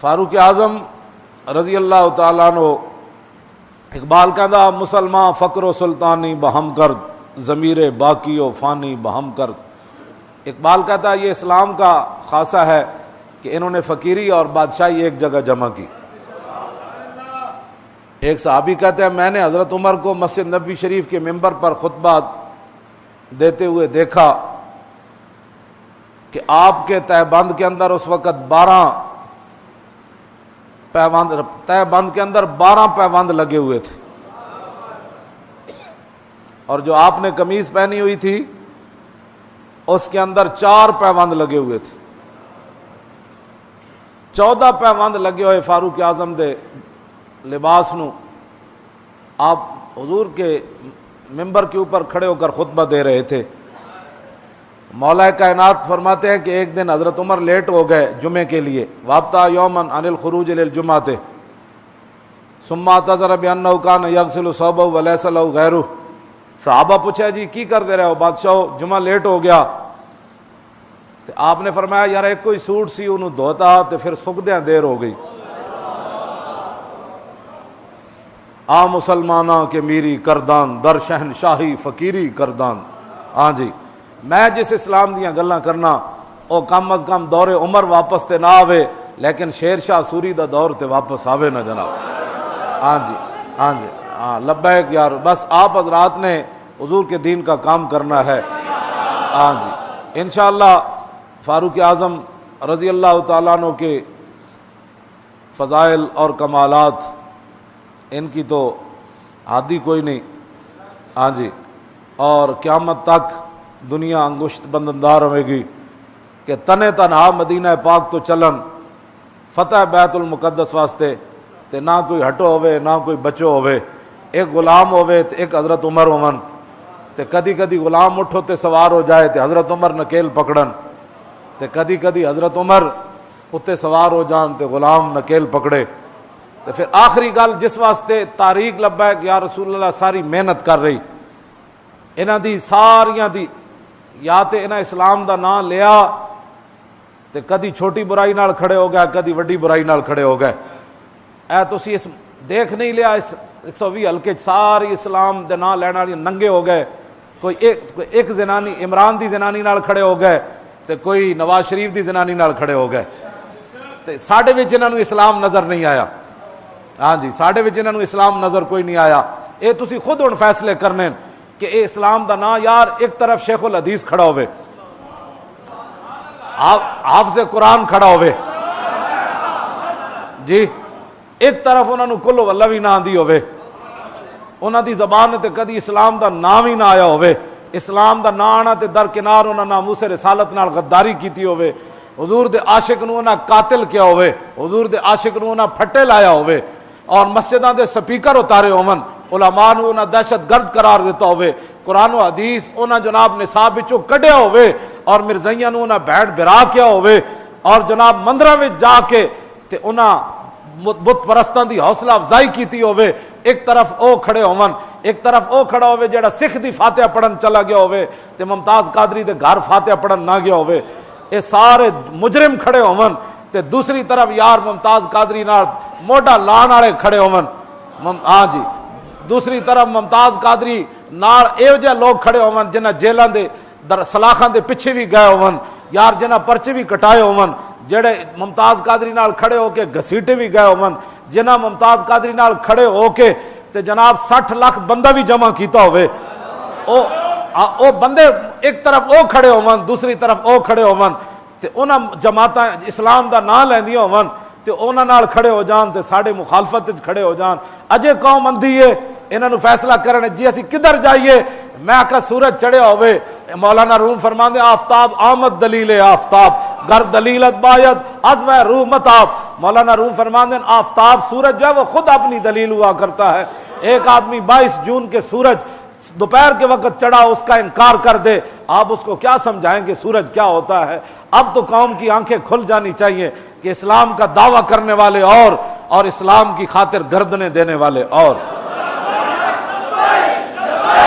فاروق اعظم رضی اللہ تعالیٰ عنہ اقبال کہتا مسلمان فقر و سلطانی بہم کرد ضمیر باقی و فانی بہم کرد۔ اقبال کہتا ہے یہ اسلام کا خاصہ ہے کہ انہوں نے فقیری اور بادشاہی ایک جگہ جمع کی۔ ایک صحابی کہتے ہیں میں نے حضرت عمر کو مسجد نبوی شریف کے ممبر پر خطبہ دیتے ہوئے دیکھا کہ آپ کے تہ بند کے اندر اس وقت 12 پیوند لگے ہوئے تھے، اور جو آپ نے قمیض پہنی ہوئی تھی اس کے اندر 4 پیوند لگے ہوئے تھے۔ 14 پیوند لگے ہوئے فاروق اعظم دے لباس نو آپ حضور کے ممبر کے اوپر کھڑے ہو کر خطبہ دے رہے تھے۔ مولا کائنات فرماتے ہیں کہ ایک دن حضرت عمر لیٹ ہو گئے جمعے کے لیے، وابطا یومن عن الخروج للجمعۃ ثم اعتذر بانہ کان یغسل ثوبہ وليس له غیرہ۔ صحابہ پوچھا جی کی کر دے رہے ہو بادشاہ، جمعہ لیٹ ہو گیا۔ تو آپ نے فرمایا یار ایک کوئی سوٹ سی انہوں دھوتا تو پھر سکدیاں دیر ہو گئی۔ آ مسلماناں کے میری کردان در شہنشاہی فقیری کردان۔ ہاں جی میں جس اسلام دیاں گلاں کرنا او کم از کم دور عمر واپس تے نہ آوے، لیکن شیر شاہ سوری دا دور تے واپس آوے نہ جناب۔ ہاں جی ہاں جی ہاں لبیک یار، بس آپ حضرات نے حضور کے دین کا کام کرنا ہے۔ ہاں جی انشاءاللہ فاروق اعظم رضی اللہ تعالیٰ عنہ کے فضائل اور کمالات ان کی تو حادی کوئی نہیں۔ ہاں جی اور قیامت تک دنیا انگشت بندندار ہوئے گی کہ تنے تنہا مدینہ پاک تو چلن فتح بیت المقدس واسطے تے نہ کوئی ہٹو ہوئے نہ کوئی بچو ہوئے، ایک غلام ہوئے تے ایک حضرت عمر ہوون، تے کدی کدی غلام اٹھو تے سوار ہو جائے تے حضرت عمر نکیل پکڑن، تے کدی کدی حضرت عمر اتے سوار ہو جان تے غلام نکیل پکڑے۔ تو پھر آخری گل جس واسطے تاریخ لبا کہ یا رسول اللہ ساری محنت کر رہی انہاں دی ساریاں دی، یا تے انہاں اسلام دا نام لیا تے کدی چھوٹی برائی نال کھڑے ہو گئے کدی وڈی برائی نال کھڑے ہو گئے۔ اے تسی اس دیکھ نہیں لیا اس 120 حلقے ساری اسلام دے نام لینے والی ننگے ہو گئے، کوئی ایک زنانی عمران دی زنانی نال کھڑے ہو گئے تے کوئی نواز شریف دی زنانی نال کھڑے ہو گئے، تے ساڈے وچ انہاں نوں اسلام نظر نہیں آیا۔ ہاں جی ساڈے وچ انہاں نوں اسلام نظر کوئی نہیں آیا۔ اے تسی خود ہن فیصلے کرنے کہ اے اسلام دا نا یار ایک طرف شیخ الحدیث کھڑا ہوئے، حافظ قرآن کھڑا ہوئے جی، ایک طرف انہاں نوں کل واللہ بھی نہ آندی ہوئے، انہاں دی زبان تے کدی اسلام دا نام ہی نہ آیا ہوئے، اسلام دا نام آنا تے درکنار انہاں ناموس رسالت نال غداری کیتی ہوئے، حضور دے عاشق نوں انہاں قاتل کیا ہوئے، حضور دے عاشق نوں انہاں پھٹے لایا ہوئے، اور مسجداں دے سپیکر اتارے ہوون، علماء نوں انہاں دہشت گرد قرار دیتا ہوئے، قرآن و حدیث انہاں جناب نصاب وچوں کڈیا ہوئے، اور مرزائیاں نوں انہاں بھیڑ بھرا کیا ہوئے، اور جناب مندراں وچ جا کے تے انہاں بت پرستاں دی حوصلہ افزائی کیتی ہوئے، ایک طرف او کھڑے ہون، ایک طرف او کھڑا ہوئے جڑا سکھ دی فاتحہ پڑھن چلا گیا ہوئے تے ممتاز قادری دے گھر فاتحہ پڑھن نہ گیا ہوئے، اے سارے مجرم کھڑے ہون، تے دوسری طرف یار ممتاز قادری نال موڈا لان والے کھڑے ہون۔ ہاں جی دوسری طرف ممتاز قادری نال ایو جے لوگ کھڑے ہون جنہاں جیلاں دے سلاخاں دے پیچھے بھی گئے ہون، یار جنہاں پرچے بھی کٹائے ہون، جڑے ممتاز قادری نال کھڑے ہو کے گھسیٹے بھی گئے ہون، جنہاں ممتاز قادری نال کھڑے ہو کے تے جناب 60 لاکھ بندہ بھی جمع کیتا ہوئے، او بندے ایک طرف او کھڑے ہون دوسری طرف او کھڑے ہون، تے انہاں جماعتاں اسلام دا نام لیندیاں ہون تے انہاں نال کھڑے ہو جان تے ساڈے مخالفت وچ کھڑے ہو جان، اجے قوم اندھی ہے انہاں نوں فیصلہ کرنے جی اسی کدھر جائیے۔ میں آکھا سورج چڑھیا ہوئے، مولانا روم فرماندے آفتاب آمد دلیل آفتاب گر دلیلت باید از وہ روح متاب۔ مولانا روم فرماندے آفتاب سورج جو ہے وہ خود اپنی دلیل ہوا کرتا ہے، ایک آدمی 22 جون کے سورج دوپہر کے وقت چڑھا اس کا انکار کر دے، آپ اس کو کیا سمجھائیں گے سورج کیا ہوتا ہے؟ اب تو قوم کی آنکھیں کھل جانی چاہیے کہ اسلام کا دعویٰ کرنے والے اور اسلام کی خاطر گردنیں دینے والے اور